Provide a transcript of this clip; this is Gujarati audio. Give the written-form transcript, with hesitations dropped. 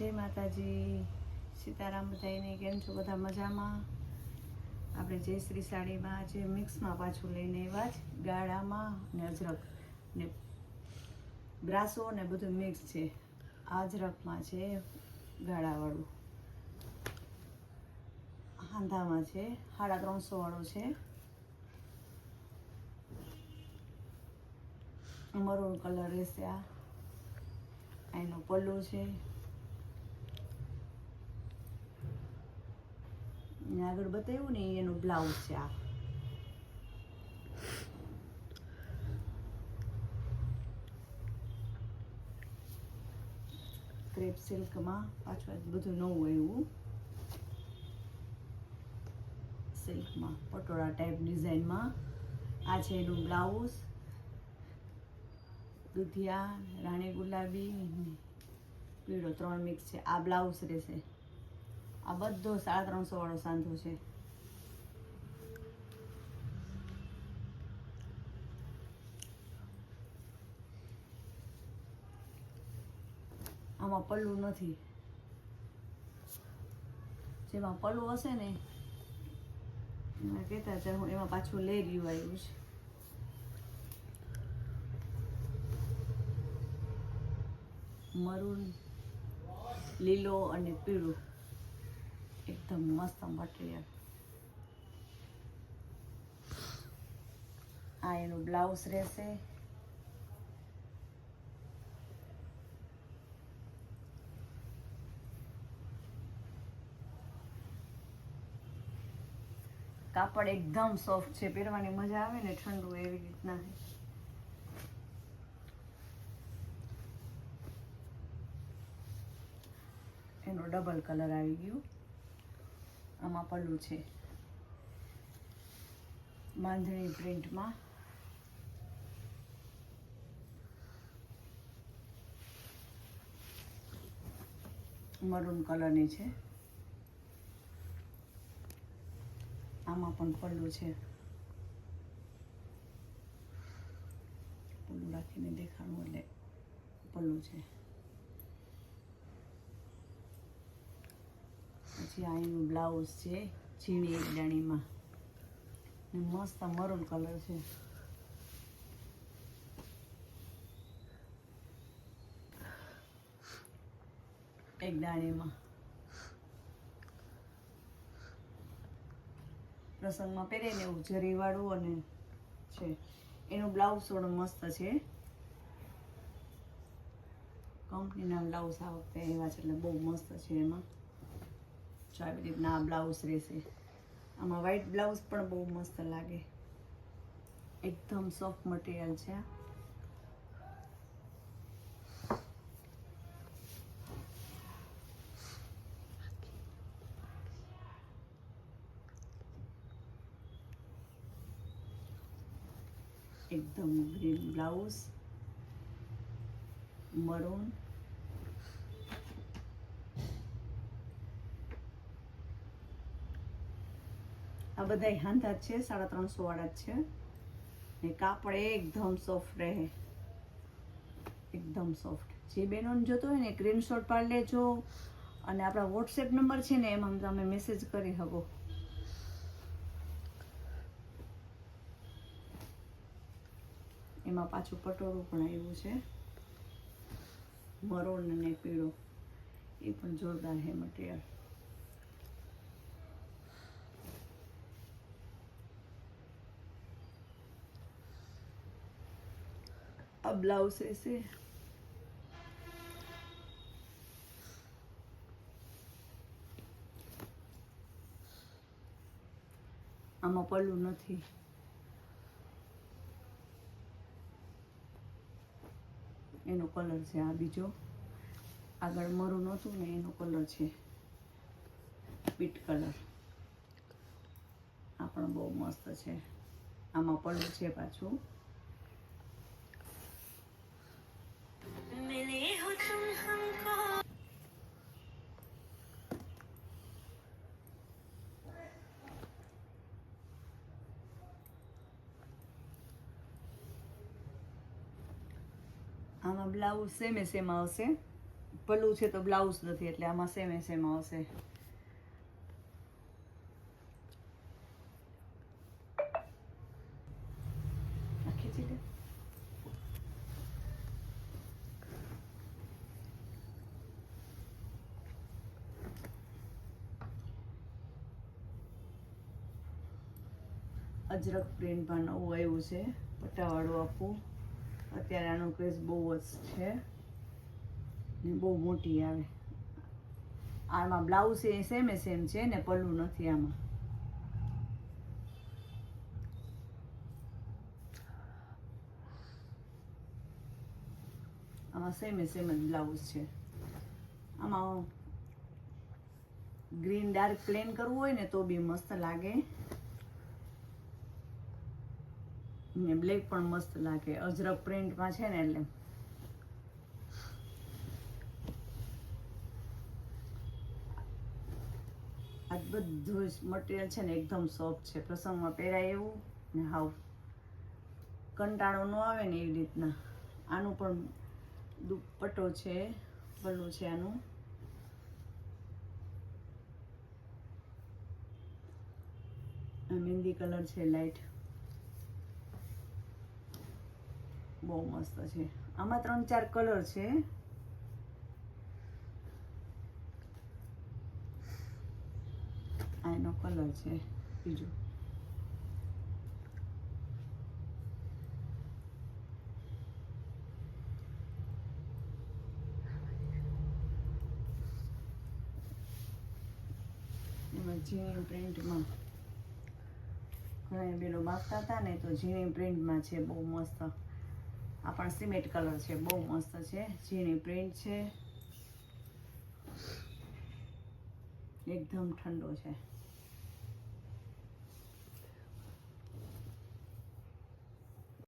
જય માતાજી, સીતારામ બધાને. કેમ છો બધા? મજામાં? આપણે જયશ્રી સાડીમાં આજે મિક્સમાં પાછું લઈને આવ્યા જ, ગાળામાં ને અજરક ને બ્રાસો ને બધું મિક્સ છે. અજરકમાં છે ગાળાવાળું, હાંધામાં છે 350 વાળો છે, મરૂન કલર રહેશે. આ એનો પલ્લુ છે, આગળ બતાવ્યું ને એનું બ્લાઉઝ છે. આ ક્રેપ સિલ્કમાં પાછું બધું નવું આવ્યું, સિલ્કમાં પટોળા ટાઈપ ડિઝાઇનમાં. આ છે એનું બ્લાઉઝ, દુધિયા, રાણી ગુલાબી, પીળો 3 મિક્સ છે. આ બ્લાઉઝ રહેશે. આ બધો 350 વાળો સાંધો છે. આમાં પલ્લુ નથી, જેમાં પલ્લુ હશે ને એમાં કહેતા હતા હું, એમાં પાછું લેરિયું આવ્યું છે. મરૂન, લીલો અને પીળું, એકદમ મસ્ત મટીરિયલ. આ એનું બ્લાઉઝ રહેશે. કાપડ એકદમ સોફ્ટ છે, પહેરવાની મજા આવે ને, ઠંડુ એવી રીતના. એનો ડબલ કલર આવી ગયું. આમાં પલ્લુ છે બાંધણી પ્રિન્ટમાં. મરૂન કલરની છે. આમાં પણ પલ્લુ છે, પલ્લુ રાખીને દેખાડું એટલે પલ્લુ છે. પછી આ એનું બ્લાઉઝ છે ઝીણી એકદાણીમાં, મસ્ત મરૂન કલર છે. એકદાણીમાં પ્રસંગમાં પહેરે ને એવું જરીવાળું અને છે. એનું બ્લાઉઝ થોડું મસ્ત છે. કંપનીના બ્લાઉઝ આ વખતે એવા છે એટલે બહુ મસ્ત છે. એમાં જો આવી રીતના આ બ્લાઉઝ રહેશે. આમાં વ્હાઈટ બ્લાઉઝ પણ બહુ મસ્ત લાગે, એકદમ સોફ્ટ મટીરિયલ છે. એકદમ ગ્રીન બ્લાઉઝ, મરૂન, આ બધા હાંધા છે 350 વાળા જ છે. ને કાપડ એકદમ સોફ્ટ રહે, એકદમ સોફ્ટ. જે બહેનોને જોતો હોય ને સ્ક્રીનશોટ પાડી લેજો, અને આપણા વોટ્સએપ નંબર છે ને એમાં તમે મેસેજ કરી શકો. એમાં પાછું પટોળું પણ આવ્યું છે, મરૂન અને પીળો. એ પણ જોરદાર છે મટીરિયલ. આ બ્લાઉઝ રહેશે. આમાં પલ્લુ નથી. એનો કલર છે આ બીજો, આગળ મરૂન હતું ને એનો કલર છે પીટ કલર. આ પણ બહુ મસ્ત છે. આમાં પલ્લુ છે પાછું. આમાં બ્લાઉઝ સેમ આવશે, પલ્લું છે તો બ્લાઉઝ નથી, એટલે આમાં સેમ આવશે. ખેંચી લે. અજરક પ્રિન્ટમાં નવું આવ્યું છે, પટ્ટાવાળું આખું. અત્યારે આનો ક્રેઝ બહુ જ છે ને બહુ મોટી આવે. આમાં બ્લાઉઝ એ સેમ છે ને પલ્લું નથી આમાં. આમાં સેમ જ બ્લાઉઝ છે. આમાં ગ્રીન ડાર્ક પ્લેન કરવું હોય ને તો બી મસ્ત લાગે ને બ્લેક પણ મસ્ત લાગે. અજરક પ્રિન્ટમાં છે ને એટલે. આ બધું મટીરિયલ છે ને એકદમ સોફ્ટ છે, પ્રસંગમાં પહેરાય એવું ને હાવ કંટાળો ન આવે ને એવી રીતના. આનું પણ દુપટ્ટો છે, પલ્લું છે આનું. મહેંદી કલર છે લાઈટ, બહુ મસ્ત છે. આમાં 3-4 કલર છે. આનો કલર છે બીજો. એમાં ઝીણી પ્રિન્ટમાં ઘણા બેનો માગતા હતા ને, તો ઝીણી પ્રિન્ટમાં છે, બહુ મસ્ત. આ પણ સિમેન્ટ કલર છે, બહુ મસ્ત છે. ઝીણી પ્રિન્ટ છે, એકદમ ઠંડો છે.